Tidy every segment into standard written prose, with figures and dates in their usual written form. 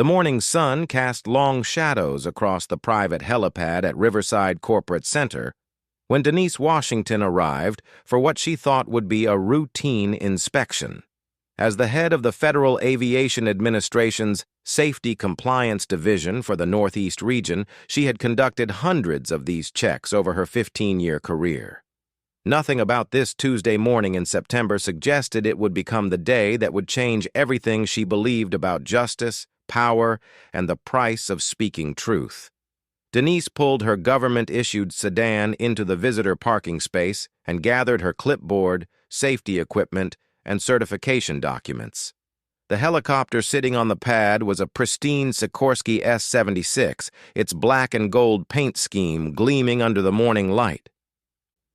The morning sun cast long shadows across the private helipad at Riverside Corporate Center when Denise Washington arrived for what she thought would be a routine inspection. As the head of the Federal Aviation Administration's Safety Compliance Division for the Northeast region, she had conducted hundreds of these checks over her 15-year career. Nothing about this Tuesday morning in September suggested it would become the day that would change everything she believed about justice, power, and the price of speaking truth. Denise pulled her government-issued sedan into the visitor parking space and gathered her clipboard, safety equipment, and certification documents. The helicopter sitting on the pad was a pristine Sikorsky S-76, its black and gold paint scheme gleaming under the morning light.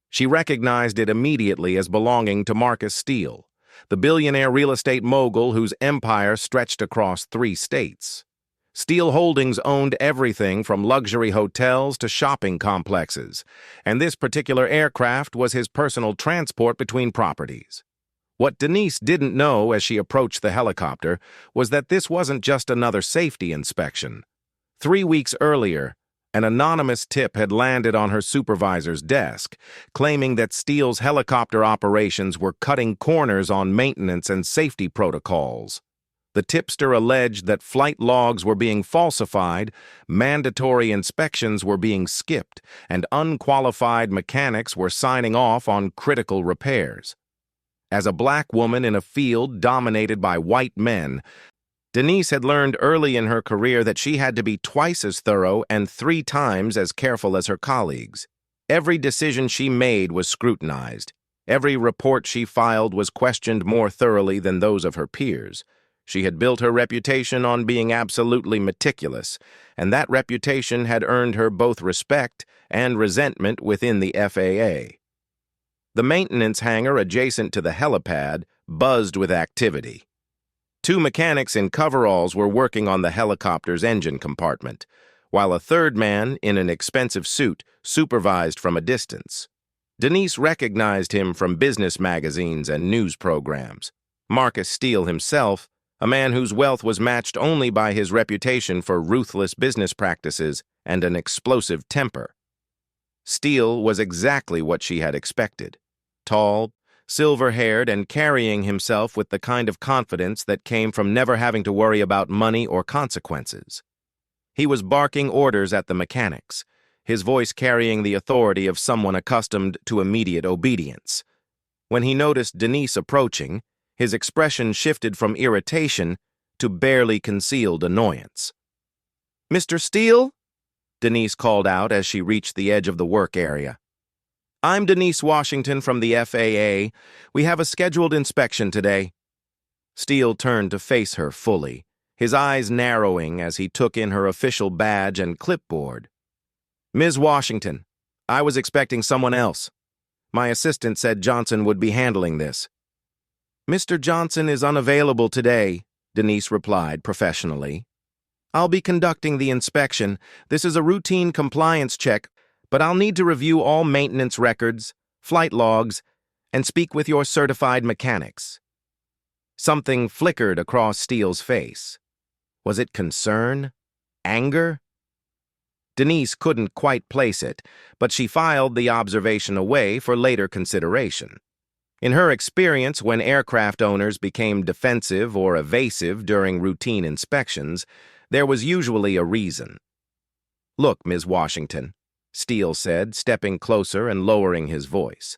She recognized it immediately as belonging to Marcus Steele, the billionaire real estate mogul whose empire stretched across 3 states. Steele Holdings owned everything from luxury hotels to shopping complexes, and this particular aircraft was his personal transport between properties. What Denise didn't know as she approached the helicopter was that this wasn't just another safety inspection. 3 weeks earlier, an anonymous tip had landed on her supervisor's desk, claiming that Steele's helicopter operations were cutting corners on maintenance and safety protocols. The tipster alleged that flight logs were being falsified, mandatory inspections were being skipped, and unqualified mechanics were signing off on critical repairs. As a black woman in a field dominated by white men, Denise had learned early in her career that she had to be twice as thorough and 3 times as careful as her colleagues. Every decision she made was scrutinized. Every report she filed was questioned more thoroughly than those of her peers. She had built her reputation on being absolutely meticulous, and that reputation had earned her both respect and resentment within the FAA. The maintenance hangar adjacent to the helipad buzzed with activity. 2 mechanics in coveralls were working on the helicopter's engine compartment, while a third man in an expensive suit supervised from a distance. Denise recognized him from business magazines and news programs. Marcus Steele himself, a man whose wealth was matched only by his reputation for ruthless business practices and an explosive temper. Steele was exactly what she had expected. Tall, silver-haired, and carrying himself with the kind of confidence that came from never having to worry about money or consequences. He was barking orders at the mechanics, his voice carrying the authority of someone accustomed to immediate obedience. When he noticed Denise approaching, his expression shifted from irritation to barely concealed annoyance. "Mr. Steele?" Denise called out as she reached the edge of the work area. "I'm Denise Washington from the FAA. We have a scheduled inspection today." Steele turned to face her fully, his eyes narrowing as he took in her official badge and clipboard. "Ms. Washington, I was expecting someone else. My assistant said Johnson would be handling this." "Mr. Johnson is unavailable today," Denise replied professionally. "I'll be conducting the inspection. This is a routine compliance check, but I'll need to review all maintenance records, flight logs, and speak with your certified mechanics." Something flickered across Steele's face. Was it concern? Anger? Denise couldn't quite place it, but she filed the observation away for later consideration. In her experience, when aircraft owners became defensive or evasive during routine inspections, there was usually a reason. "Look, Ms. Washington," Steele said, stepping closer and lowering his voice.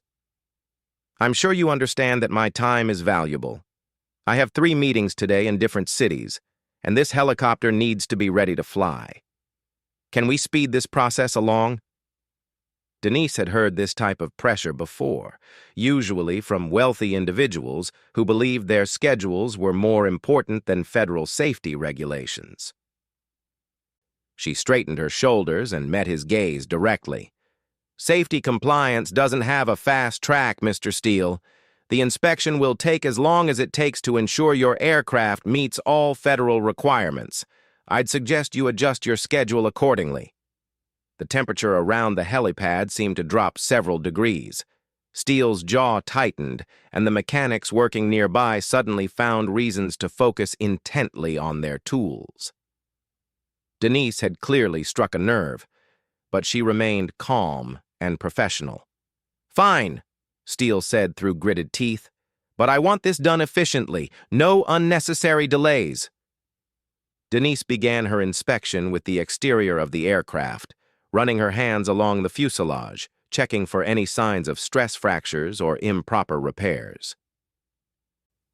"I'm sure you understand that my time is valuable. I have 3 meetings today in different cities, and this helicopter needs to be ready to fly. Can we speed this process along?" Denise had heard this type of pressure before, usually from wealthy individuals who believed their schedules were more important than federal safety regulations. She straightened her shoulders and met his gaze directly. "Safety compliance doesn't have a fast track, Mr. Steele. The inspection will take as long as it takes to ensure your aircraft meets all federal requirements. I'd suggest you adjust your schedule accordingly." The temperature around the helipad seemed to drop several degrees. Steele's jaw tightened, and the mechanics working nearby suddenly found reasons to focus intently on their tools. Denise had clearly struck a nerve, but she remained calm and professional. "Fine," Steele said through gritted teeth, "but I want this done efficiently. No unnecessary delays." Denise began her inspection with the exterior of the aircraft, running her hands along the fuselage, checking for any signs of stress fractures or improper repairs.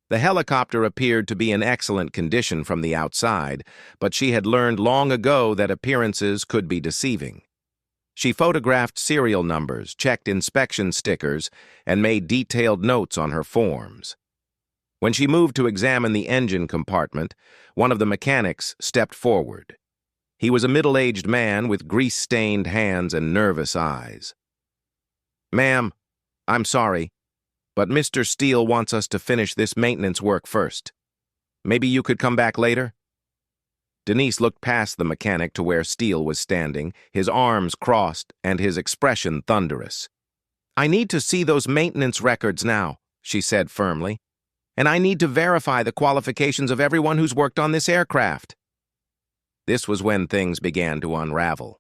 The helicopter appeared to be in excellent condition from the outside, but she had learned long ago that appearances could be deceiving. She photographed serial numbers, checked inspection stickers, and made detailed notes on her forms. When she moved to examine the engine compartment, one of the mechanics stepped forward. He was a middle-aged man with grease-stained hands and nervous eyes. "Ma'am, I'm sorry, but Mr. Steele wants us to finish this maintenance work first. Maybe you could come back later?" Denise looked past the mechanic to where Steele was standing, his arms crossed and his expression thunderous. "I need to see those maintenance records now," she said firmly, "and I need to verify the qualifications of everyone who's worked on this aircraft." This was when things began to unravel.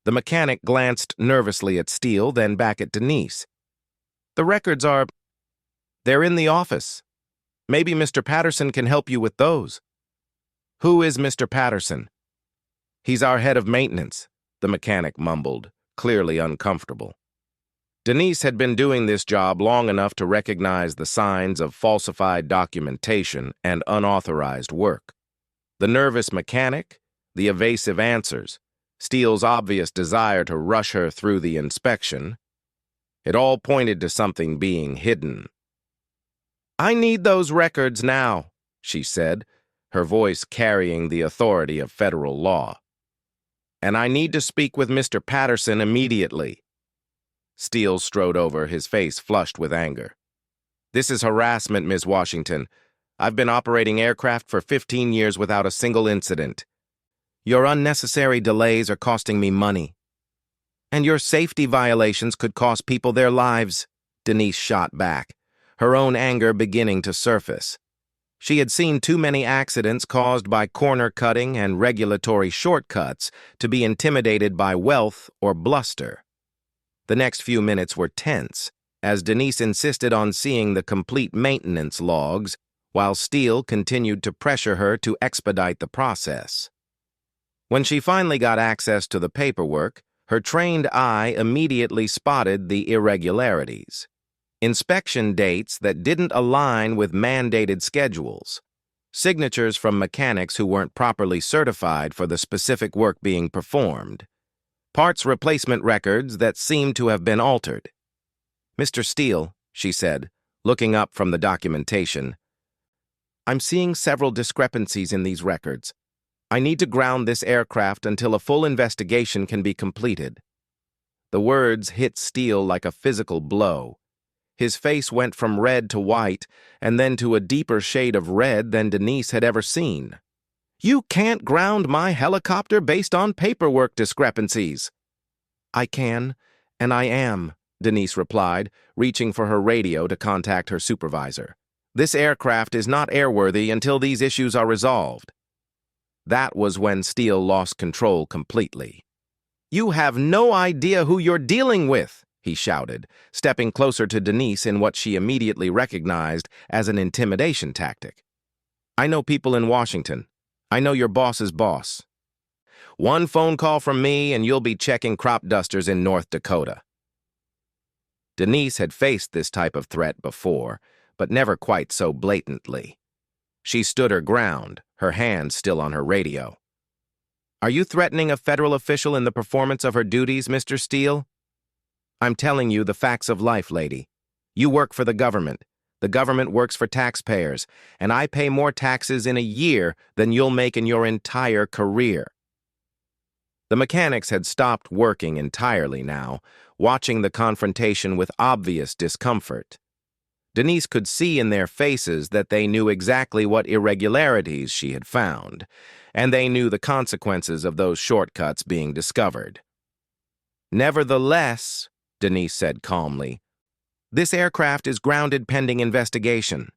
The mechanic glanced nervously at Steele, then back at Denise. "The records they're in the office. Maybe Mr. Patterson can help you with those." "Who is Mr. Patterson?" "He's our head of maintenance," the mechanic mumbled, clearly uncomfortable. Denise had been doing this job long enough to recognize the signs of falsified documentation and unauthorized work. The nervous mechanic, the evasive answers, Steele's obvious desire to rush her through the inspection. It all pointed to something being hidden. "I need those records now," she said, her voice carrying the authority of federal law. "And I need to speak with Mr. Patterson immediately." Steele strode over, his face flushed with anger. "This is harassment, Ms. Washington. I've been operating aircraft for 15 years without a single incident. Your unnecessary delays are costing me money. And your safety violations could cost people their lives," Denise shot back, her own anger beginning to surface. She had seen too many accidents caused by corner cutting and regulatory shortcuts to be intimidated by wealth or bluster. The next few minutes were tense, as Denise insisted on seeing the complete maintenance logs, while Steele continued to pressure her to expedite the process. When she finally got access to the paperwork, her trained eye immediately spotted the irregularities. Inspection dates that didn't align with mandated schedules, signatures from mechanics who weren't properly certified for the specific work being performed, parts replacement records that seemed to have been altered. "Mr. Steele," she said, looking up from the documentation, "I'm seeing several discrepancies in these records. I need to ground this aircraft until a full investigation can be completed." The words hit Steele like a physical blow. His face went from red to white, and then to a deeper shade of red than Denise had ever seen. "You can't ground my helicopter based on paperwork discrepancies." "I can, and I am," Denise replied, reaching for her radio to contact her supervisor. "This aircraft is not airworthy until these issues are resolved." That was when Steele lost control completely. "You have no idea who you're dealing with," he shouted, stepping closer to Denise in what she immediately recognized as an intimidation tactic. "I know people in Washington. I know your boss's boss. One phone call from me and you'll be checking crop dusters in North Dakota." Denise had faced this type of threat before, but never quite so blatantly. She stood her ground, her hand still on her radio. "Are you threatening a federal official in the performance of her duties, Mr. Steele?" "I'm telling you the facts of life, lady. You work for the government. The government works for taxpayers, and I pay more taxes in a year than you'll make in your entire career." The mechanics had stopped working entirely now, watching the confrontation with obvious discomfort. Denise could see in their faces that they knew exactly what irregularities she had found, and they knew the consequences of those shortcuts being discovered. "Nevertheless," Denise said calmly, "this aircraft is grounded pending investigation."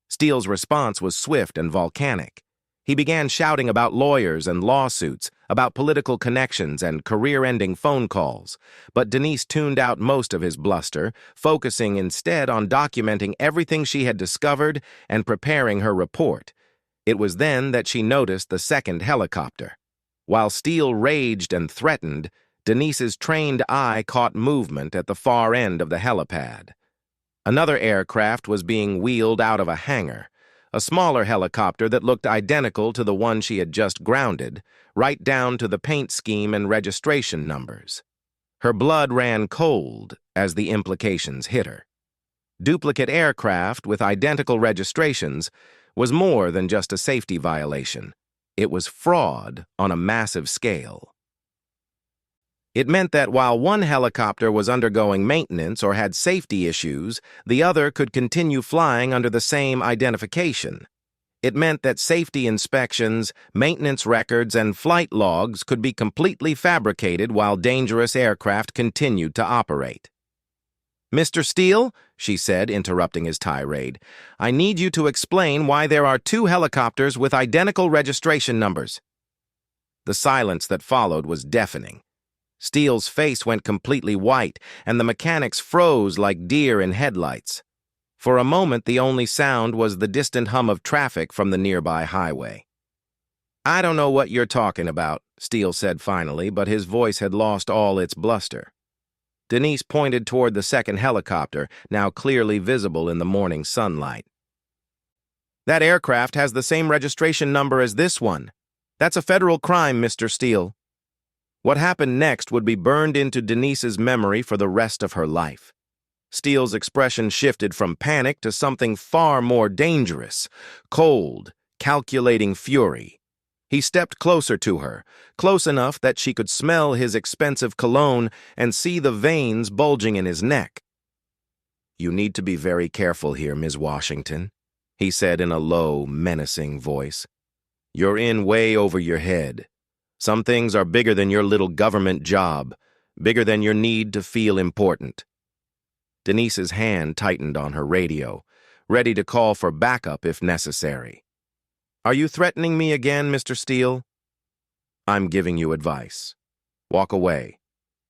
Steele's response was swift and volcanic. He began shouting about lawyers and lawsuits, about political connections and career-ending phone calls, but Denise tuned out most of his bluster, focusing instead on documenting everything she had discovered and preparing her report. It was then that she noticed the second helicopter. While Steele raged and threatened, Denise's trained eye caught movement at the far end of the helipad. Another aircraft was being wheeled out of a hangar, a smaller helicopter that looked identical to the one she had just grounded, right down to the paint scheme and registration numbers. Her blood ran cold as the implications hit her. Duplicate aircraft with identical registrations was more than just a safety violation. It was fraud on a massive scale. It meant that while one helicopter was undergoing maintenance or had safety issues, the other could continue flying under the same identification. It meant that safety inspections, maintenance records, and flight logs could be completely fabricated while dangerous aircraft continued to operate. "Mr. Steele," she said, interrupting his tirade, "I need you to explain why there are two helicopters with identical registration numbers." The silence that followed was deafening. Steele's face went completely white, and the mechanics froze like deer in headlights. For a moment, the only sound was the distant hum of traffic from the nearby highway. "I don't know what you're talking about," Steele said finally, but his voice had lost all its bluster. Denise pointed toward the second helicopter, now clearly visible in the morning sunlight. "That aircraft has the same registration number as this one. That's a federal crime, Mr. Steele." What happened next would be burned into Denise's memory for the rest of her life. Steele's expression shifted from panic to something far more dangerous: cold, calculating fury. He stepped closer to her, close enough that she could smell his expensive cologne and see the veins bulging in his neck. "You need to be very careful here, Ms. Washington," he said in a low, menacing voice. "You're in way over your head. Some things are bigger than your little government job, bigger than your need to feel important." Denise's hand tightened on her radio, ready to call for backup if necessary. "Are you threatening me again, Mr. Steele?" "I'm giving you advice. Walk away.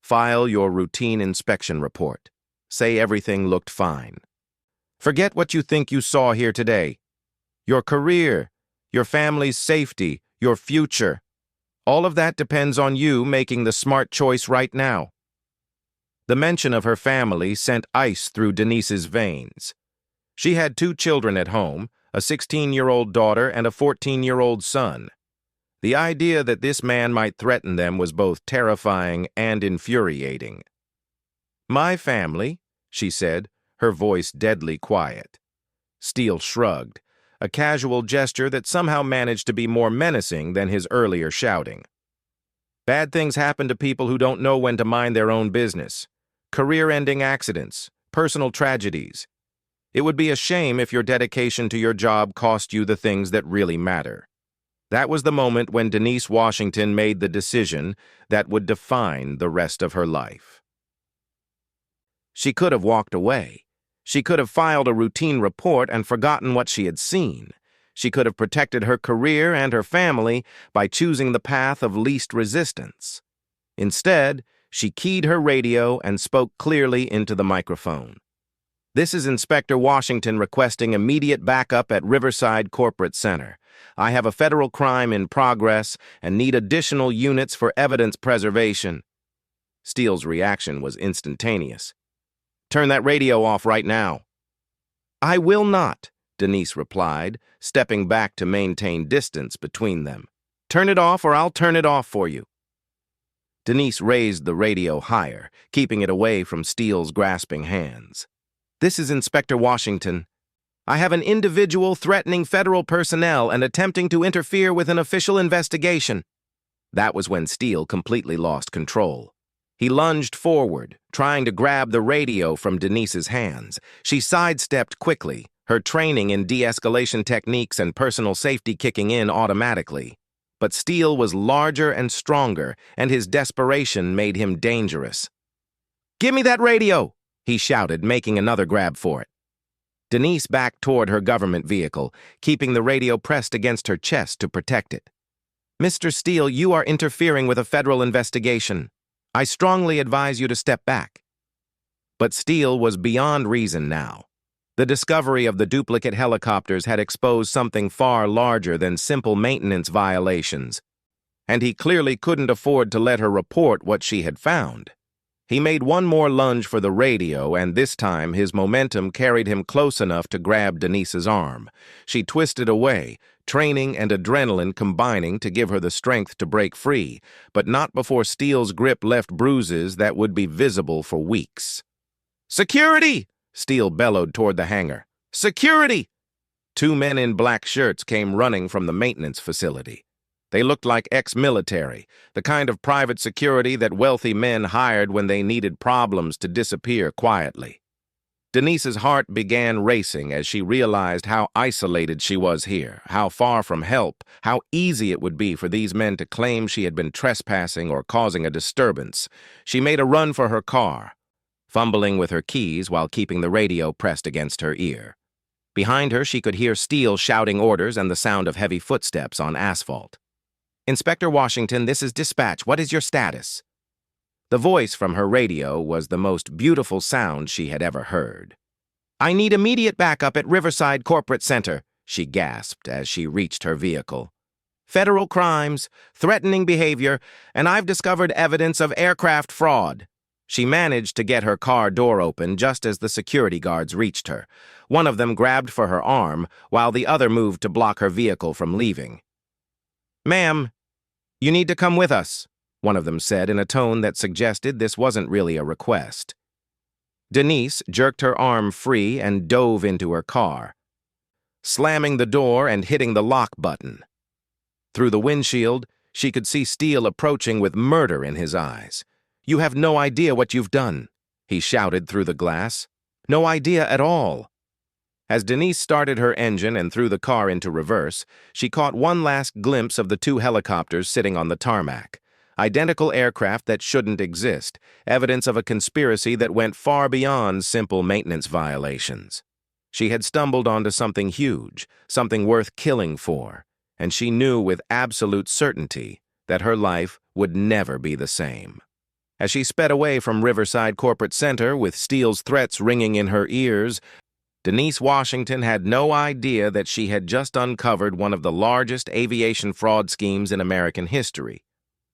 File your routine inspection report. Say everything looked fine. Forget what you think you saw here today. Your career, your family's safety, your future. All of that depends on you making the smart choice right now." The mention of her family sent ice through Denise's veins. She had 2 children at home, a 16-year-old daughter and a 14-year-old son. The idea that this man might threaten them was both terrifying and infuriating. "My family," she said, her voice deadly quiet. Steele shrugged, a casual gesture that somehow managed to be more menacing than his earlier shouting. "Bad things happen to people who don't know when to mind their own business. Career-ending accidents, personal tragedies. It would be a shame if your dedication to your job cost you the things that really matter." That was the moment when Denise Washington made the decision that would define the rest of her life. She could have walked away. She could have filed a routine report and forgotten what she had seen. She could have protected her career and her family by choosing the path of least resistance. Instead, she keyed her radio and spoke clearly into the microphone. "This is Inspector Washington requesting immediate backup at Riverside Corporate Center. I have a federal crime in progress and need additional units for evidence preservation." Steele's reaction was instantaneous. "Turn that radio off right now." "I will not," Denise replied, stepping back to maintain distance between them. "Turn it off or I'll turn it off for you." Denise raised the radio higher, keeping it away from Steele's grasping hands. "This is Inspector Washington. I have an individual threatening federal personnel and attempting to interfere with an official investigation." That was when Steele completely lost control. He lunged forward, trying to grab the radio from Denise's hands. She sidestepped quickly, her training in de-escalation techniques and personal safety kicking in automatically. But Steele was larger and stronger, and his desperation made him dangerous. "Give me that radio!" he shouted, making another grab for it. Denise backed toward her government vehicle, keeping the radio pressed against her chest to protect it. "Mr. Steele, you are interfering with a federal investigation. I strongly advise you to step back." But Steele was beyond reason now. The discovery of the duplicate helicopters had exposed something far larger than simple maintenance violations, and he clearly couldn't afford to let her report what she had found. He made one more lunge for the radio, and this time his momentum carried him close enough to grab Denise's arm. She twisted away, training and adrenaline combining to give her the strength to break free, but not before Steele's grip left bruises that would be visible for weeks. "Security!" Steele bellowed toward the hangar. "Security!" Two men in black shirts came running from the maintenance facility. They looked like ex-military, the kind of private security that wealthy men hired when they needed problems to disappear quietly. Denise's heart began racing as she realized how isolated she was here, how far from help, how easy it would be for these men to claim she had been trespassing or causing a disturbance. She made a run for her car, fumbling with her keys while keeping the radio pressed against her ear. Behind her, she could hear Steele shouting orders and the sound of heavy footsteps on asphalt. "Inspector Washington, this is dispatch. What is your status?" The voice from her radio was the most beautiful sound she had ever heard. "I need immediate backup at Riverside Corporate Center," she gasped as she reached her vehicle. "Federal crimes, threatening behavior, and I've discovered evidence of aircraft fraud." She managed to get her car door open just as the security guards reached her. One of them grabbed for her arm, while the other moved to block her vehicle from leaving. "Ma'am, you need to come with us," one of them said in a tone that suggested this wasn't really a request. Denise jerked her arm free and dove into her car, slamming the door and hitting the lock button. Through the windshield, she could see Steele approaching with murder in his eyes. "You have no idea what you've done," he shouted through the glass. "No idea at all." As Denise started her engine and threw the car into reverse, she caught one last glimpse of the two helicopters sitting on the tarmac. Identical aircraft that shouldn't exist, evidence of a conspiracy that went far beyond simple maintenance violations. She had stumbled onto something huge, something worth killing for, and she knew with absolute certainty that her life would never be the same. As she sped away from Riverside Corporate Center with Steele's threats ringing in her ears, Denise Washington had no idea that she had just uncovered one of the largest aviation fraud schemes in American history,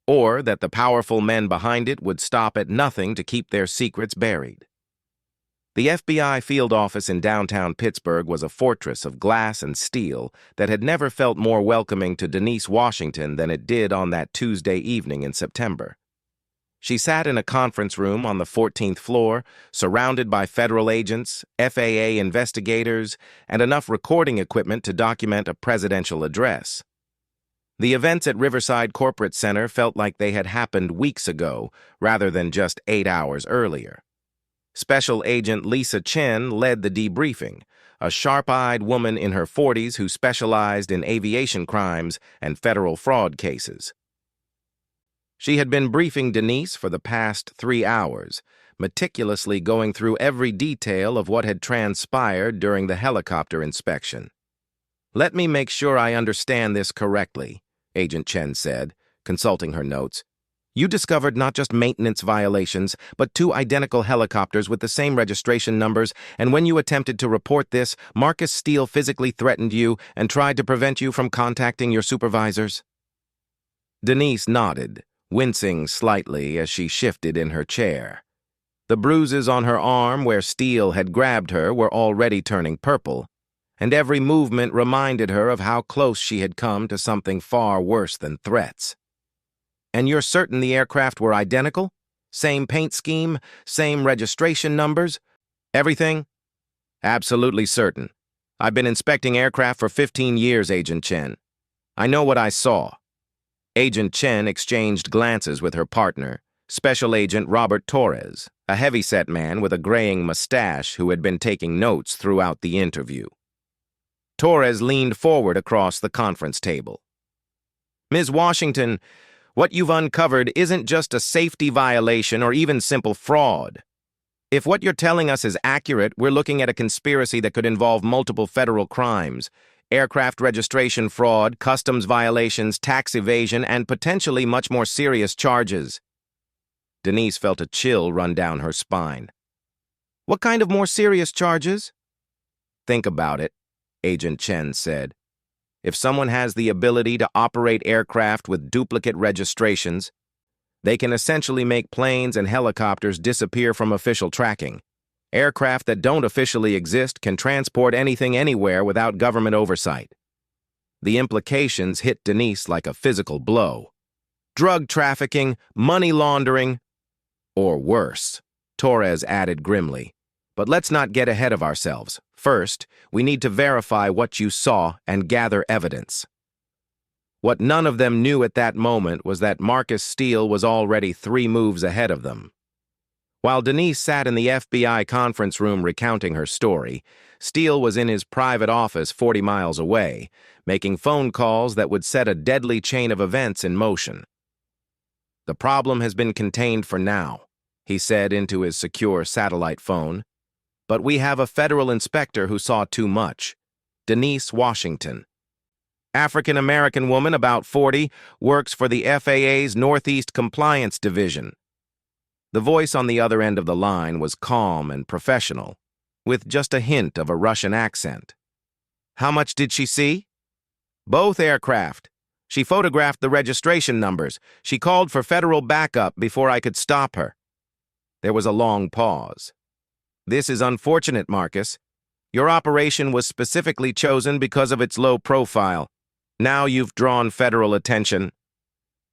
or that the powerful men behind it would stop at nothing to keep their secrets buried. The FBI field office in downtown Pittsburgh was a fortress of glass and steel that had never felt more welcoming to Denise Washington than it did on that Tuesday evening in September. She sat in a conference room on the 14th floor, surrounded by federal agents, FAA investigators, and enough recording equipment to document a presidential address. The events at Riverside Corporate Center felt like they had happened weeks ago, rather than just 8 hours earlier. Special Agent Lisa Chen led the debriefing, a sharp-eyed woman in her 40s who specialized in aviation crimes and federal fraud cases. She had been briefing Denise for the past 3 hours, meticulously going through every detail of what had transpired during the helicopter inspection. "Let me make sure I understand this correctly," Agent Chen said, consulting her notes. "You discovered not just maintenance violations, but 2 identical helicopters with the same registration numbers, and when you attempted to report this, Marcus Steele physically threatened you and tried to prevent you from contacting your supervisors?" Denise nodded, wincing slightly as she shifted in her chair. The bruises on her arm where Steele had grabbed her were already turning purple, and every movement reminded her of how close she had come to something far worse than threats. "And you're certain the aircraft were identical? Same paint scheme, same registration numbers? Everything?" "Absolutely certain. I've been inspecting aircraft for 15 years, Agent Chen. I know what I saw." Agent Chen exchanged glances with her partner, Special Agent Robert Torres, a heavy-set man with a graying mustache who had been taking notes throughout the interview. Torres leaned forward across the conference table. "Ms. Washington, what you've uncovered isn't just a safety violation or even simple fraud. If what you're telling us is accurate, we're looking at a conspiracy that could involve multiple federal crimes: aircraft registration fraud, customs violations, tax evasion, and potentially much more serious charges. Denise felt a chill run down her spine. What kind of more serious charges? Think about it, Agent Chen said. If someone has the ability to operate aircraft with duplicate registrations, they can essentially make planes and helicopters disappear from official tracking. Aircraft that don't officially exist can transport anything anywhere without government oversight. The implications hit Denise like a physical blow. Drug trafficking, money laundering, or worse, Torres added grimly. But let's not get ahead of ourselves. First, we need to verify what you saw and gather evidence. What none of them knew at that moment was that Marcus Steele was already 3 moves ahead of them. While Denise sat in the FBI conference room recounting her story, Steele was in his private office 40 miles away, making phone calls that would set a deadly chain of events in motion. The problem has been contained for now, he said into his secure satellite phone. But we have a federal inspector who saw too much. Denise Washington. African-American woman, about 40, works for the FAA's Northeast Compliance Division. The voice on the other end of the line was calm and professional, with just a hint of a Russian accent. How much did she see? Both aircraft. She photographed the registration numbers. She called for federal backup before I could stop her. There was a long pause. This is unfortunate, Marcus. Your operation was specifically chosen because of its low profile. Now you've drawn federal attention.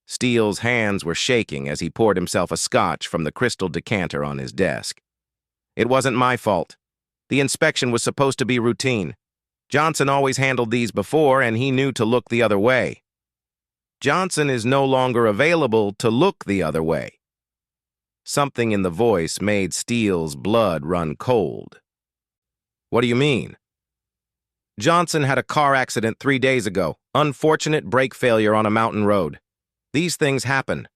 Steele's hands were shaking as he poured himself a scotch from the crystal decanter on his desk. It wasn't my fault. The inspection was supposed to be routine. Johnson always handled these before, and he knew to look the other way. Johnson is no longer available to look the other way. Something in the voice made Steele's blood run cold. What do you mean? Johnson had a car accident 3 days ago. Unfortunate brake failure on a mountain road. These things happen.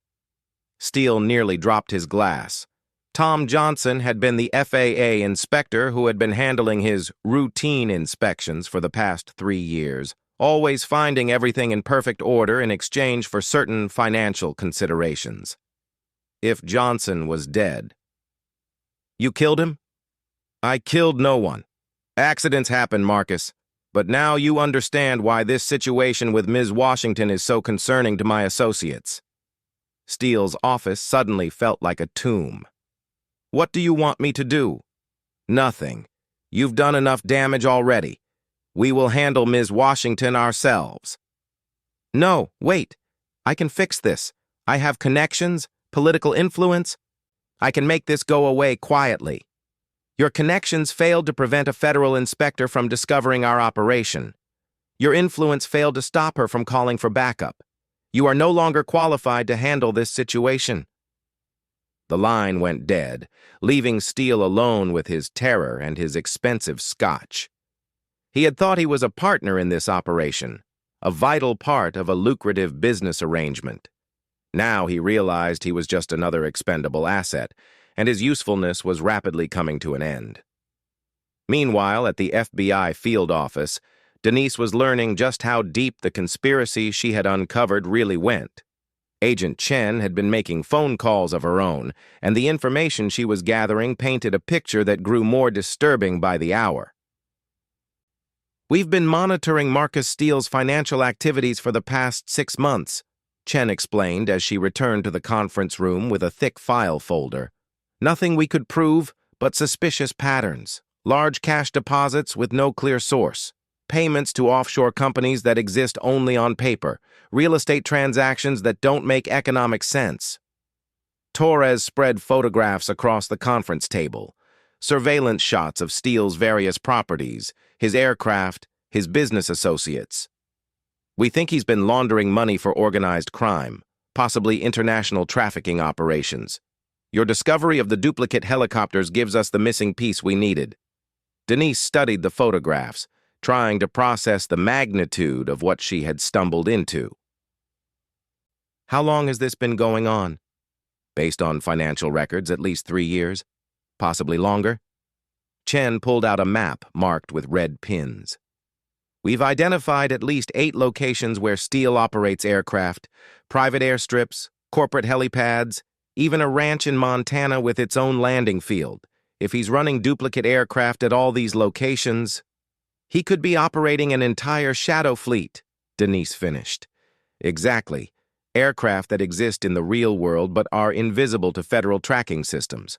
Steele nearly dropped his glass. Tom Johnson had been the FAA inspector who had been handling his routine inspections for the past 3 years, always finding everything in perfect order in exchange for certain financial considerations. If Johnson was dead. You killed him? I killed no one. Accidents happen, Marcus. But now you understand why this situation with Ms. Washington is so concerning to my associates. Steele's office suddenly felt like a tomb. What do you want me to do? Nothing. You've done enough damage already. We will handle Ms. Washington ourselves. No, wait. I can fix this. I have connections, political influence. I can make this go away quietly. Your connections failed to prevent a federal inspector from discovering our operation. Your influence failed to stop her from calling for backup. You are no longer qualified to handle this situation. The line went dead, leaving Steele alone with his terror and his expensive scotch. He had thought he was a partner in this operation, a vital part of a lucrative business arrangement. Now he realized he was just another expendable asset, and his usefulness was rapidly coming to an end. Meanwhile, at the FBI field office, Denise was learning just how deep the conspiracy she had uncovered really went. Agent Chen had been making phone calls of her own, and the information she was gathering painted a picture that grew more disturbing by the hour. We've been monitoring Marcus Steele's financial activities for the past 6 months, Chen explained as she returned to the conference room with a thick file folder. Nothing we could prove but suspicious patterns, large cash deposits with no clear source, payments to offshore companies that exist only on paper, real estate transactions that don't make economic sense. Torres spread photographs across the conference table, surveillance shots of Steele's various properties, his aircraft, his business associates. We think he's been laundering money for organized crime, possibly international trafficking operations. Your discovery of the duplicate helicopters gives us the missing piece we needed. Denise studied the photographs, trying to process the magnitude of what she had stumbled into. How long has this been going on? Based on financial records, at least 3 years. possibly longer. Chen pulled out a map marked with red pins. We've identified at least 8 locations where Steele operates aircraft, private airstrips, corporate helipads, even a ranch in Montana with its own landing field. If he's running duplicate aircraft at all these locations, he could be operating an entire shadow fleet, Denise finished. Exactly. Aircraft that exist in the real world but are invisible to federal tracking systems.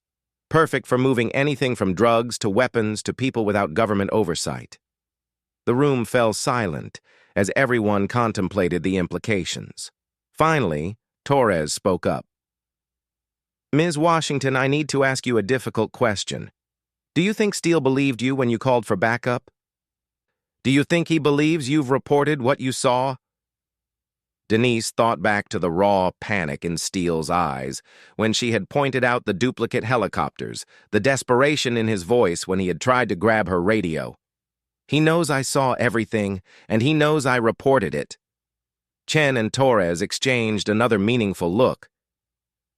Perfect for moving anything from drugs to weapons to people without government oversight. The room fell silent as everyone contemplated the implications. Finally, Torres spoke up. Ms. Washington, I need to ask you a difficult question. Do you think Steele believed you when you called for backup? Do you think he believes you've reported what you saw? Denise thought back to the raw panic in Steele's eyes when she had pointed out the duplicate helicopters, the desperation in his voice when he had tried to grab her radio. He knows I saw everything, and he knows I reported it. Chen and Torres exchanged another meaningful look.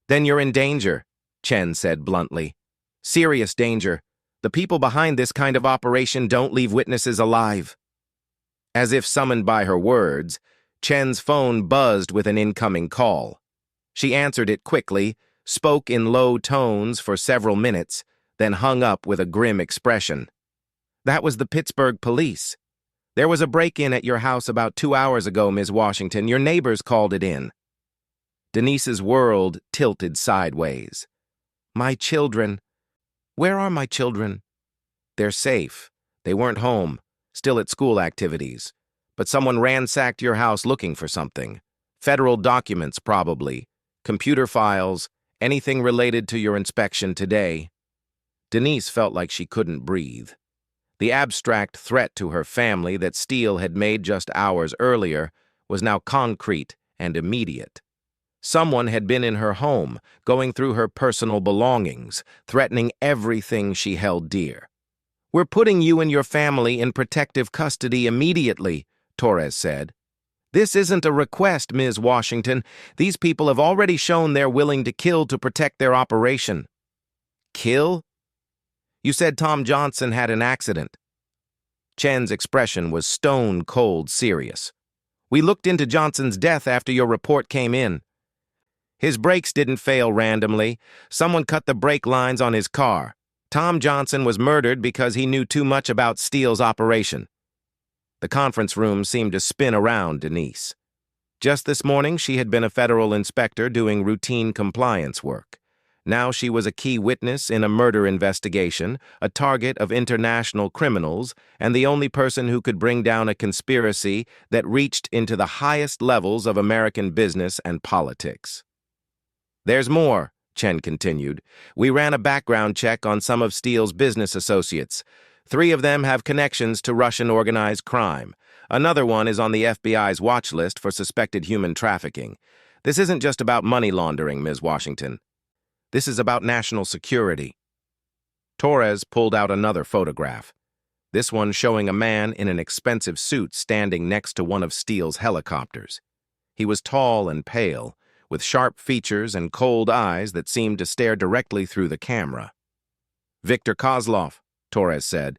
Then you're in danger, Chen said bluntly. Serious danger. The people behind this kind of operation don't leave witnesses alive. As if summoned by her words, Chen's phone buzzed with an incoming call. She answered it quickly, spoke in low tones for several minutes, then hung up with a grim expression. That was the Pittsburgh police. There was a break-in at your house about 2 hours ago, Ms. Washington. Your neighbors called it in. Denise's world tilted sideways. My children. Where are my children? They're safe. They weren't home, still at school activities. But someone ransacked your house looking for something. Federal documents, probably. Computer files, anything related to your inspection today. Denise felt like she couldn't breathe. The abstract threat to her family that Steele had made just hours earlier was now concrete and immediate. Someone had been in her home, going through her personal belongings, threatening everything she held dear. We're putting you and your family in protective custody immediately, Torres said. This isn't a request, Ms. Washington. These people have already shown they're willing to kill to protect their operation. Kill? You said Tom Johnson had an accident. Chen's expression was stone-cold serious. We looked into Johnson's death after your report came in. His brakes didn't fail randomly. Someone cut the brake lines on his car. Tom Johnson was murdered because he knew too much about Steele's operation. The conference room seemed to spin around Denise. Just this morning, she had been a federal inspector doing routine compliance work. Now she was a key witness in a murder investigation, a target of international criminals, and the only person who could bring down a conspiracy that reached into the highest levels of American business and politics. There's more, Chen continued. We ran a background check on some of Steele's business associates. 3 of them have connections to Russian organized crime. Another one is on the FBI's watch list for suspected human trafficking. This isn't just about money laundering, Ms. Washington. This is about national security. Torres pulled out another photograph, this one showing a man in an expensive suit standing next to one of Steele's helicopters. He was tall and pale, with sharp features and cold eyes that seemed to stare directly through the camera. Viktor Kozlov, Torres said.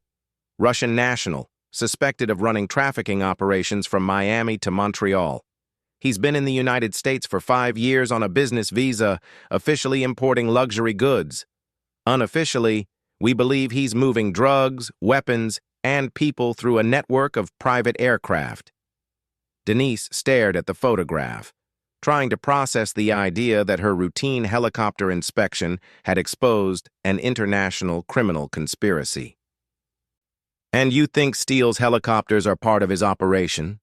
Russian national, suspected of running trafficking operations from Miami to Montreal. He's been in the United States for 5 years on a business visa, officially importing luxury goods. Unofficially, we believe he's moving drugs, weapons, and people through a network of private aircraft. Denise stared at the photograph, trying to process the idea that her routine helicopter inspection had exposed an international criminal conspiracy. And you think Steele's helicopters are part of his operation?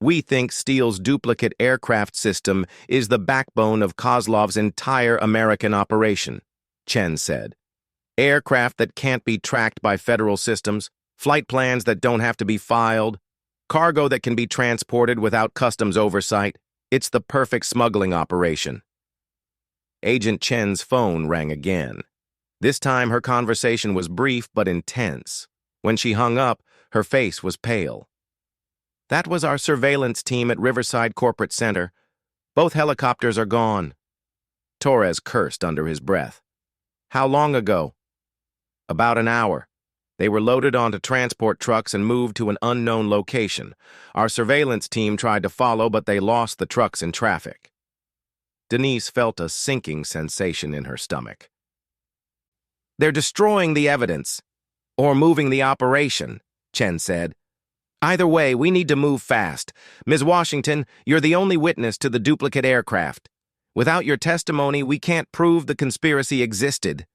We think Steele's duplicate aircraft system is the backbone of Kozlov's entire American operation, Chen said. Aircraft that can't be tracked by federal systems, flight plans that don't have to be filed, cargo that can be transported without customs oversight. It's the perfect smuggling operation. Agent Chen's phone rang again. This time her conversation was brief but intense. When she hung up, her face was pale. That was our surveillance team at Riverside Corporate Center. Both helicopters are gone. Torres cursed under his breath. How long ago? About an hour. They were loaded onto transport trucks and moved to an unknown location. Our surveillance team tried to follow, but they lost the trucks in traffic. Denise felt a sinking sensation in her stomach. "They're destroying the evidence, or moving the operation," Chen said. "Either way, we need to move fast. Ms. Washington, you're the only witness to the duplicate aircraft. Without your testimony, we can't prove the conspiracy existed."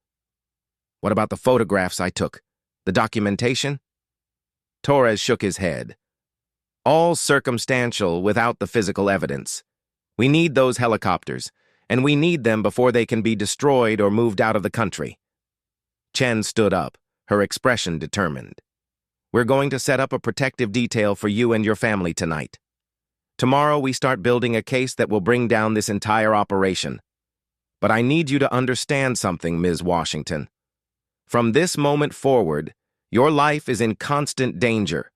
"What about the photographs I took? The documentation?" Torres shook his head. "All circumstantial without the physical evidence. We need those helicopters, and we need them before they can be destroyed or moved out of the country." Chen stood up, her expression determined. "We're going to set up a protective detail for you and your family tonight. Tomorrow we start building a case that will bring down this entire operation. But I need you to understand something, Ms. Washington. From this moment forward, your life is in constant danger.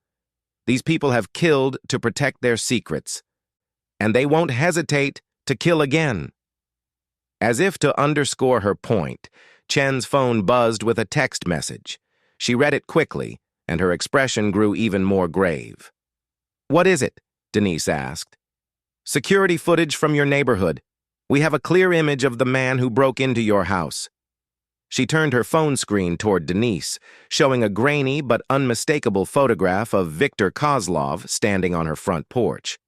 These people have killed to protect their secrets, and they won't hesitate to kill again." As if to underscore her point, Chen's phone buzzed with a text message. She read it quickly, and her expression grew even more grave. "What is it?" Denise asked. "Security footage from your neighborhood. We have a clear image of the man who broke into your house." She turned her phone screen toward Denise, showing a grainy but unmistakable photograph of Viktor Kozlov standing on her front porch.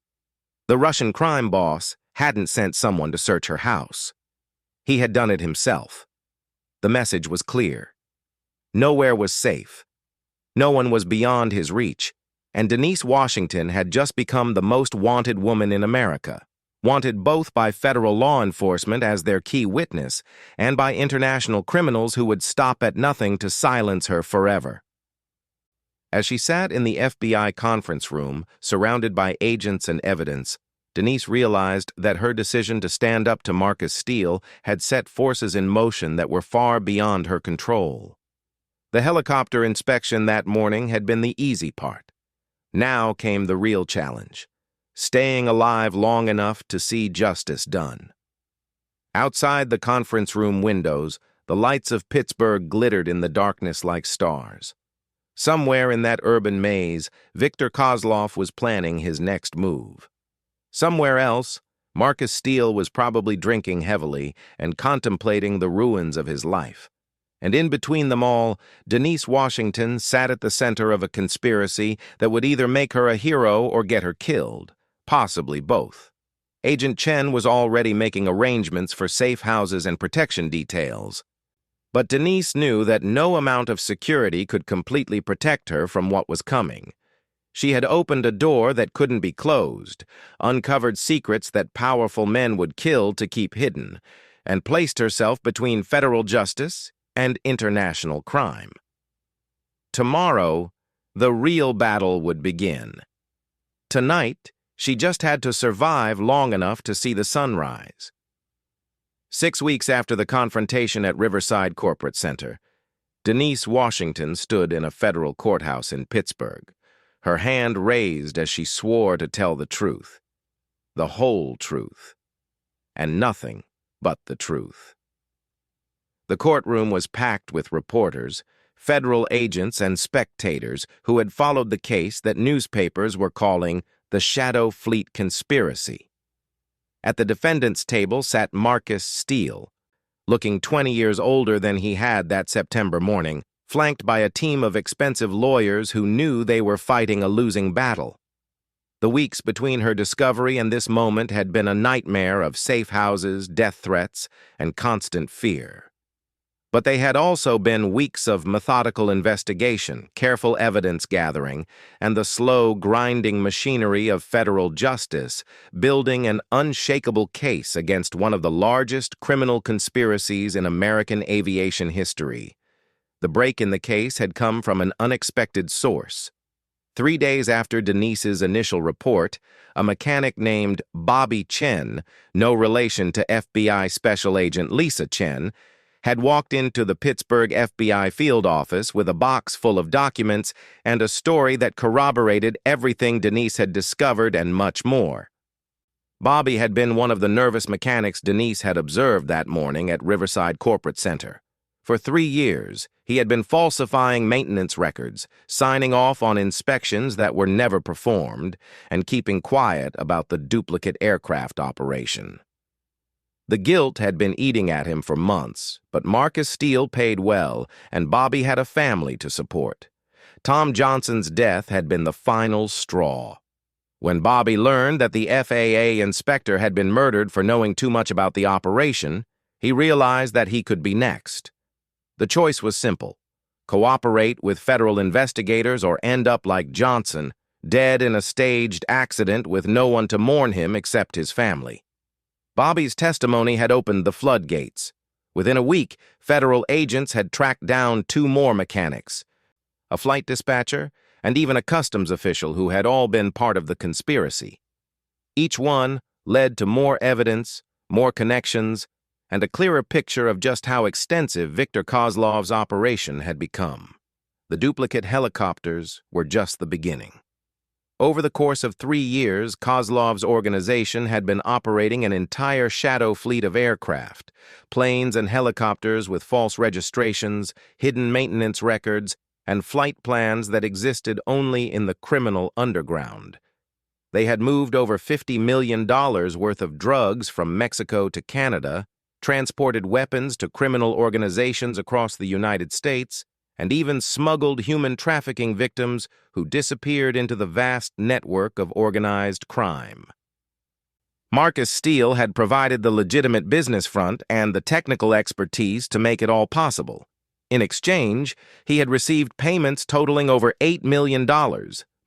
The Russian crime boss hadn't sent someone to search her house. He had done it himself. The message was clear. Nowhere was safe. No one was beyond his reach, and Denise Washington had just become the most wanted woman in America. Wanted both by federal law enforcement as their key witness and by international criminals who would stop at nothing to silence her forever. As she sat in the FBI conference room, surrounded by agents and evidence, Denise realized that her decision to stand up to Marcus Steele had set forces in motion that were far beyond her control. The helicopter inspection that morning had been the easy part. Now came the real challenge: staying alive long enough to see justice done. Outside the conference room windows, the lights of Pittsburgh glittered in the darkness like stars. Somewhere in that urban maze, Viktor Kozlov was planning his next move. Somewhere else, Marcus Steele was probably drinking heavily and contemplating the ruins of his life. And in between them all, Denise Washington sat at the center of a conspiracy that would either make her a hero or get her killed. Possibly both. Agent Chen was already making arrangements for safe houses and protection details. But Denise knew that no amount of security could completely protect her from what was coming. She had opened a door that couldn't be closed, uncovered secrets that powerful men would kill to keep hidden, and placed herself between federal justice and international crime. Tomorrow, the real battle would begin. Tonight, she just had to survive long enough to see the sunrise. 6 weeks after the confrontation at Riverside Corporate Center, Denise Washington stood in a federal courthouse in Pittsburgh, her hand raised as she swore to tell the truth. The whole truth. And nothing but the truth. The courtroom was packed with reporters, federal agents, and spectators who had followed the case that newspapers were calling the Shadow Fleet Conspiracy. At the defendant's table sat Marcus Steele, looking 20 years older than he had that September morning, flanked by a team of expensive lawyers who knew they were fighting a losing battle. The weeks between her discovery and this moment had been a nightmare of safe houses, death threats, and constant fear. But they had also been weeks of methodical investigation, careful evidence gathering, and the slow, grinding machinery of federal justice, building an unshakable case against one of the largest criminal conspiracies in American aviation history. The break in the case had come from an unexpected source. 3 days after Denise's initial report, a mechanic named Bobby Chen, no relation to FBI Special Agent Lisa Chen, had walked into the Pittsburgh FBI field office with a box full of documents and a story that corroborated everything Denise had discovered and much more. Bobby had been one of the nervous mechanics Denise had observed that morning at Riverside Corporate Center. For 3 years, he had been falsifying maintenance records, signing off on inspections that were never performed, and keeping quiet about the duplicate aircraft operation. The guilt had been eating at him for months, but Marcus Steele paid well, and Bobby had a family to support. Tom Johnson's death had been the final straw. When Bobby learned that the FAA inspector had been murdered for knowing too much about the operation, he realized that he could be next. The choice was simple: cooperate with federal investigators or end up like Johnson, dead in a staged accident with no one to mourn him except his family. Bobby's testimony had opened the floodgates. Within a week, federal agents had tracked down 2 more mechanics, a flight dispatcher, and even a customs official who had all been part of the conspiracy. Each one led to more evidence, more connections, and a clearer picture of just how extensive Viktor Kozlov's operation had become. The duplicate helicopters were just the beginning. Over the course of 3 years, Kozlov's organization had been operating an entire shadow fleet of aircraft, planes and helicopters with false registrations, hidden maintenance records, and flight plans that existed only in the criminal underground. They had moved over $50 million worth of drugs from Mexico to Canada, transported weapons to criminal organizations across the United States, and even smuggled human trafficking victims who disappeared into the vast network of organized crime. Marcus Steele had provided the legitimate business front and the technical expertise to make it all possible. In exchange, he had received payments totaling over $8 million,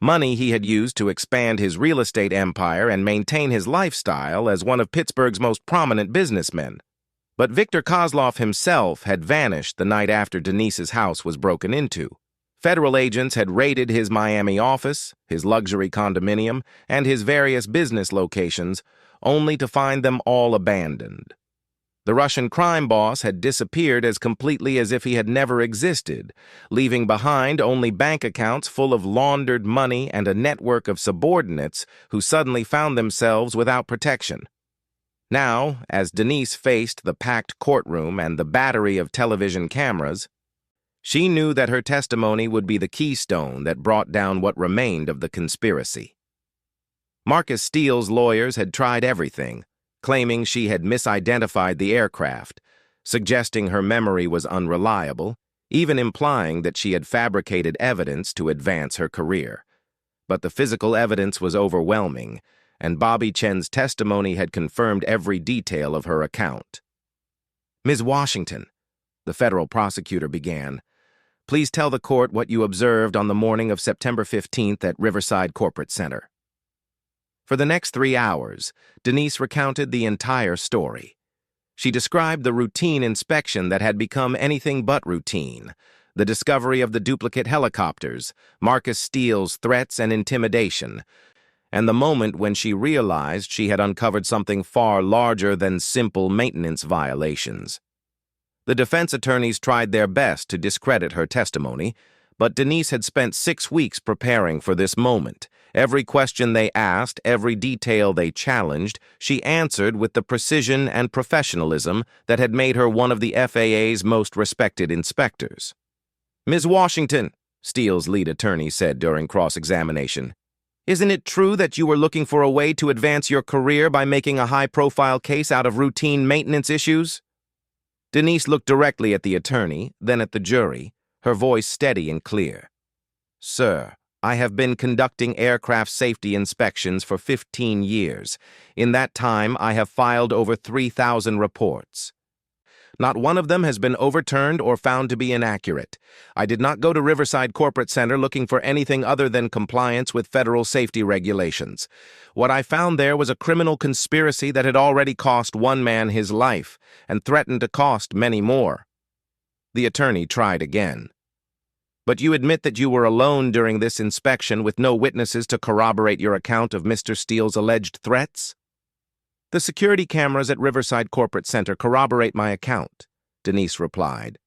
money he had used to expand his real estate empire and maintain his lifestyle as one of Pittsburgh's most prominent businessmen. But Viktor Kozlov himself had vanished the night after Denise's house was broken into. Federal agents had raided his Miami office, his luxury condominium, and his various business locations, only to find them all abandoned. The Russian crime boss had disappeared as completely as if he had never existed, leaving behind only bank accounts full of laundered money and a network of subordinates who suddenly found themselves without protection. Now, as Denise faced the packed courtroom and the battery of television cameras, she knew that her testimony would be the keystone that brought down what remained of the conspiracy. Marcus Steele's lawyers had tried everything, claiming she had misidentified the aircraft, suggesting her memory was unreliable, even implying that she had fabricated evidence to advance her career. But the physical evidence was overwhelming, and Bobby Chen's testimony had confirmed every detail of her account. "Ms. Washington," the federal prosecutor began, "please tell the court what you observed on the morning of September 15th at Riverside Corporate Center." For the next 3 hours, Denise recounted the entire story. She described the routine inspection that had become anything but routine, the discovery of the duplicate helicopters, Marcus Steele's threats and intimidation, and the moment when she realized she had uncovered something far larger than simple maintenance violations. The defense attorneys tried their best to discredit her testimony, but Denise had spent 6 weeks preparing for this moment. Every question they asked, every detail they challenged, she answered with the precision and professionalism that had made her one of the FAA's most respected inspectors. "Ms. Washington," Steele's lead attorney said during cross-examination, "isn't it true that you were looking for a way to advance your career by making a high-profile case out of routine maintenance issues?" Denise looked directly at the attorney, then at the jury, her voice steady and clear. "Sir, I have been conducting aircraft safety inspections for 15 years. In that time, I have filed over 3,000 reports. Not one of them has been overturned or found to be inaccurate. I did not go to Riverside Corporate Center looking for anything other than compliance with federal safety regulations. What I found there was a criminal conspiracy that had already cost one man his life and threatened to cost many more." The attorney tried again. "But you admit that you were alone during this inspection with no witnesses to corroborate your account of Mr. Steele's alleged threats?" "The security cameras at Riverside Corporate Center corroborate my account," Denise replied.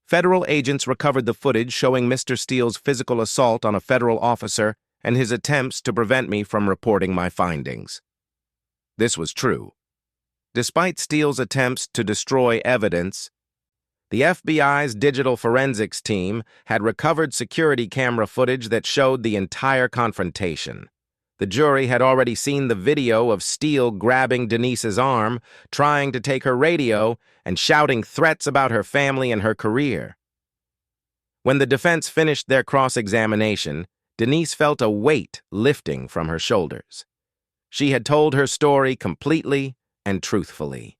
"Federal agents recovered the footage showing Mr. Steele's physical assault on a federal officer and his attempts to prevent me from reporting my findings." This was true. Despite Steele's attempts to destroy evidence, The FBI's digital forensics team had recovered security camera footage that showed the entire confrontation. The jury had already seen the video of Steele grabbing Denise's arm, trying to take her radio, and shouting threats about her family and her career. When the defense finished their cross-examination, Denise felt a weight lifting from her shoulders. She had told her story completely and truthfully.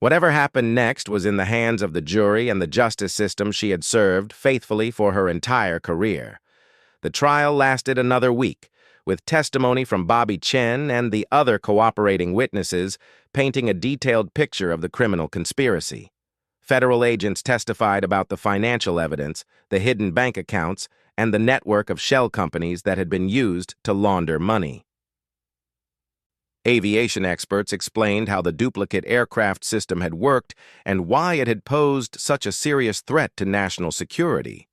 Whatever happened next was in the hands of the jury and the justice system she had served faithfully for her entire career. The trial lasted another week, with testimony from Bobby Chen and the other cooperating witnesses painting a detailed picture of the criminal conspiracy. Federal agents testified about the financial evidence, the hidden bank accounts, and the network of shell companies that had been used to launder money. Aviation experts explained how the duplicate aircraft system had worked and why it had posed such a serious threat to national security.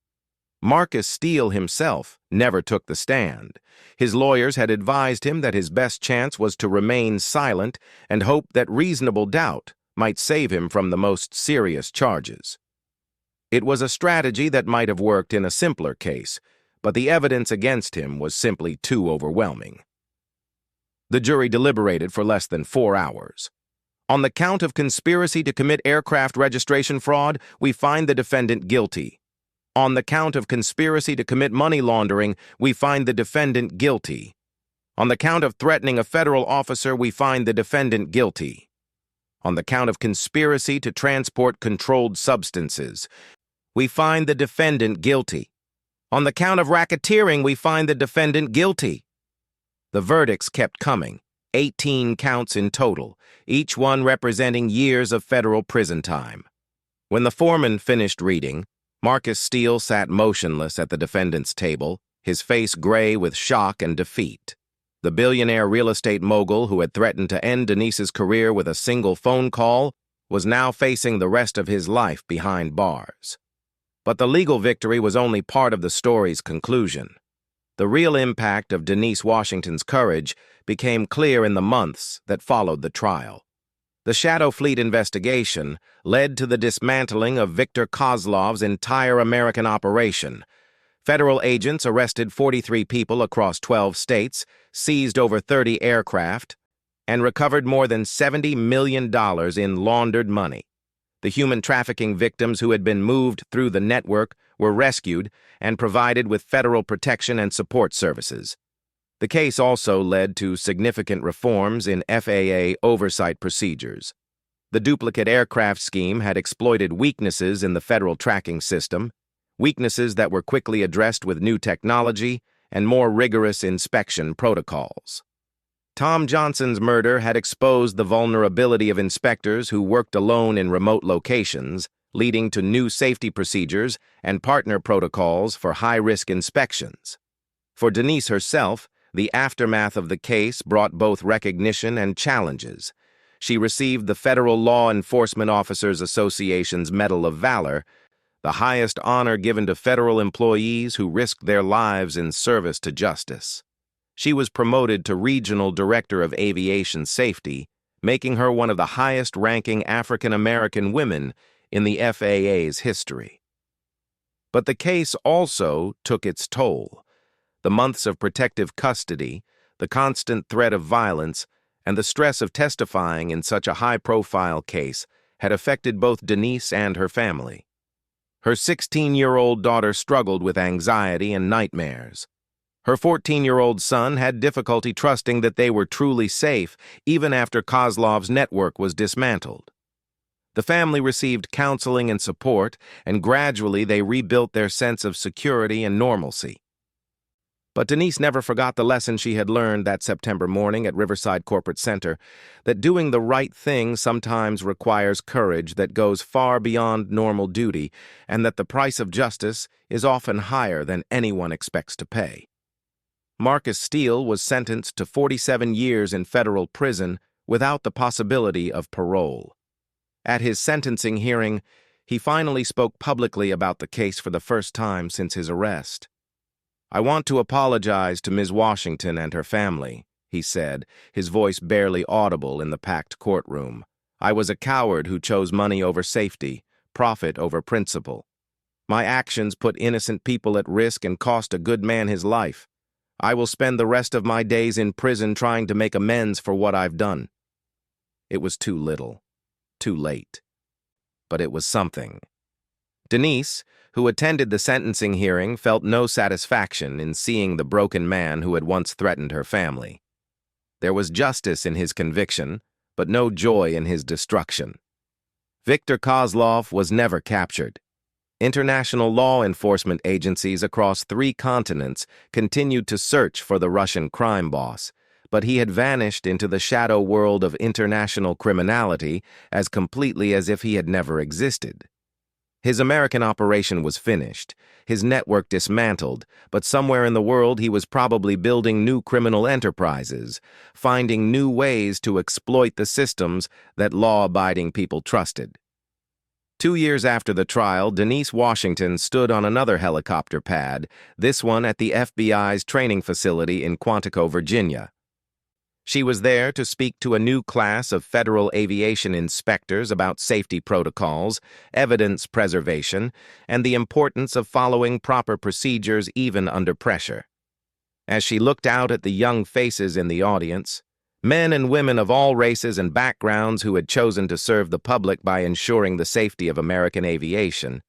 Marcus Steele himself never took the stand. His lawyers had advised him that his best chance was to remain silent and hope that reasonable doubt might save him from the most serious charges. It was a strategy that might have worked in a simpler case, but the evidence against him was simply too overwhelming. The jury deliberated for less than 4 hours. On the count of conspiracy to commit aircraft registration fraud, we find the defendant guilty. On the count of conspiracy to commit money laundering, we find the defendant guilty. On the count of threatening a federal officer, we find the defendant guilty. On the count of conspiracy to transport controlled substances, we find the defendant guilty. On the count of racketeering, we find the defendant guilty. The verdicts kept coming, 18 counts in total, each one representing years of federal prison time. When the foreman finished reading, Marcus Steele sat motionless at the defendant's table, his face gray with shock and defeat. The billionaire real estate mogul who had threatened to end Denise's career with a single phone call was now facing the rest of his life behind bars. But the legal victory was only part of the story's conclusion. The real impact of Denise Washington's courage became clear in the months that followed the trial. The Shadow Fleet investigation led to the dismantling of Viktor Kozlov's entire American operation. Federal agents arrested 43 people across 12 states, seized over 30 aircraft, and recovered more than $70 million in laundered money. The human trafficking victims who had been moved through the network were rescued and provided with federal protection and support services. The case also led to significant reforms in FAA oversight procedures. The duplicate aircraft scheme had exploited weaknesses in the federal tracking system, weaknesses that were quickly addressed with new technology and more rigorous inspection protocols. Tom Johnson's murder had exposed the vulnerability of inspectors who worked alone in remote locations, leading to new safety procedures and partner protocols for high-risk inspections. For Denise herself, the aftermath of the case brought both recognition and challenges. She received the Federal Law Enforcement Officers Association's Medal of Valor, the highest honor given to federal employees who risked their lives in service to justice. She was promoted to Regional Director of Aviation Safety, making her one of the highest-ranking African-American women in the FAA's history. But the case also took its toll. The months of protective custody, the constant threat of violence, and the stress of testifying in such a high-profile case had affected both Denise and her family. Her 16-year-old daughter struggled with anxiety and nightmares. Her 14-year-old son had difficulty trusting that they were truly safe even after Kozlov's network was dismantled. The family received counseling and support, and gradually they rebuilt their sense of security and normalcy. But Denise never forgot the lesson she had learned that September morning at Riverside Corporate Center, that doing the right thing sometimes requires courage that goes far beyond normal duty, and that the price of justice is often higher than anyone expects to pay. Marcus Steele was sentenced to 47 years in federal prison without the possibility of parole. At his sentencing hearing, he finally spoke publicly about the case for the first time since his arrest. "I want to apologize to Ms. Washington and her family," he said, his voice barely audible in the packed courtroom. "I was a coward who chose money over safety, profit over principle. My actions put innocent people at risk and cost a good man his life. I will spend the rest of my days in prison trying to make amends for what I've done." It was too little, too late. But it was something. Denise, who attended the sentencing hearing, felt no satisfaction in seeing the broken man who had once threatened her family. There was justice in his conviction, but no joy in his destruction. Viktor Kozlov was never captured. International law enforcement agencies across 3 continents continued to search for the Russian crime boss, but he had vanished into the shadow world of international criminality as completely as if he had never existed. His American operation was finished, his network dismantled, but somewhere in the world he was probably building new criminal enterprises, finding new ways to exploit the systems that law-abiding people trusted. 2 years after the trial, Denise Washington stood on another helicopter pad, this one at the FBI's training facility in Quantico, Virginia. She was there to speak to a new class of federal aviation inspectors about safety protocols, evidence preservation, and the importance of following proper procedures even under pressure. As she looked out at the young faces in the audience, men and women of all races and backgrounds who had chosen to serve the public by ensuring the safety of American aviation,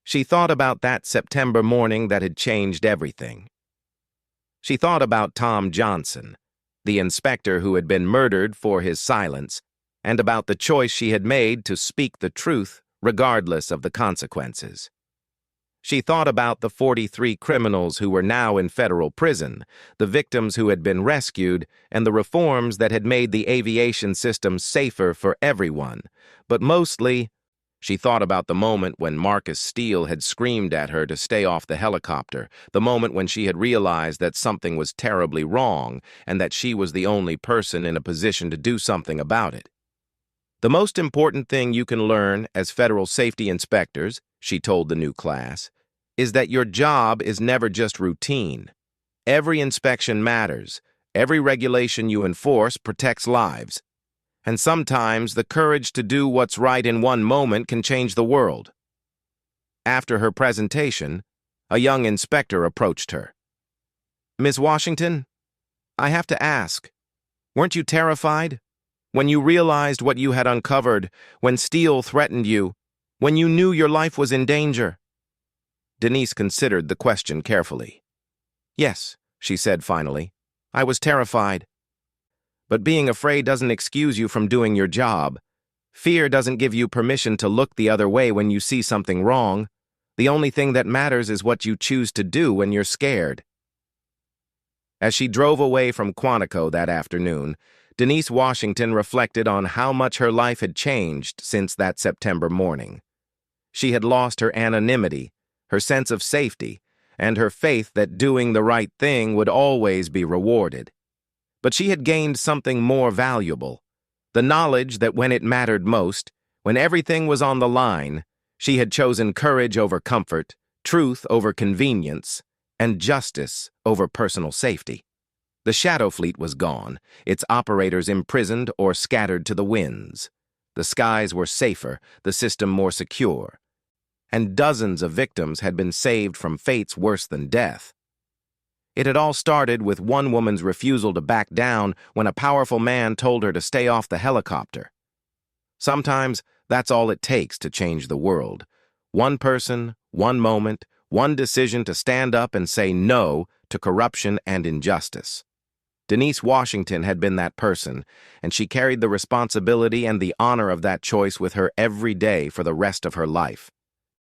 she thought about that September morning that had changed everything. She thought about Tom Johnson, the inspector who had been murdered for his silence, and about the choice she had made to speak the truth regardless of the consequences. She thought about the 43 criminals who were now in federal prison, the victims who had been rescued, and the reforms that had made the aviation system safer for everyone. But mostly, she thought about the moment when Marcus Steele had screamed at her to stay off the helicopter, the moment when she had realized that something was terribly wrong and that she was the only person in a position to do something about it. "The most important thing you can learn as federal safety inspectors," she told the new class, "is that your job is never just routine. Every inspection matters. Every regulation you enforce protects lives. And sometimes the courage to do what's right in one moment can change the world." After her presentation, a young inspector approached her. "Ms. Washington, I have to ask, weren't you terrified? When you realized what you had uncovered, when Steele threatened you, when you knew your life was in danger?" Denise considered the question carefully. "Yes," she said finally, "I was terrified. But being afraid doesn't excuse you from doing your job. Fear doesn't give you permission to look the other way when you see something wrong. The only thing that matters is what you choose to do when you're scared." As she drove away from Quantico that afternoon, Denise Washington reflected on how much her life had changed since that September morning. She had lost her anonymity, her sense of safety, and her faith that doing the right thing would always be rewarded. But she had gained something more valuable, the knowledge that when it mattered most, when everything was on the line, she had chosen courage over comfort, truth over convenience, and justice over personal safety. The Shadow Fleet was gone, its operators imprisoned or scattered to the winds. The skies were safer, the system more secure, and dozens of victims had been saved from fates worse than death. It had all started with one woman's refusal to back down when a powerful man told her to stay off the helicopter. Sometimes that's all it takes to change the world. One person, one moment, one decision to stand up and say no to corruption and injustice. Denise Washington had been that person, and she carried the responsibility and the honor of that choice with her every day for the rest of her life.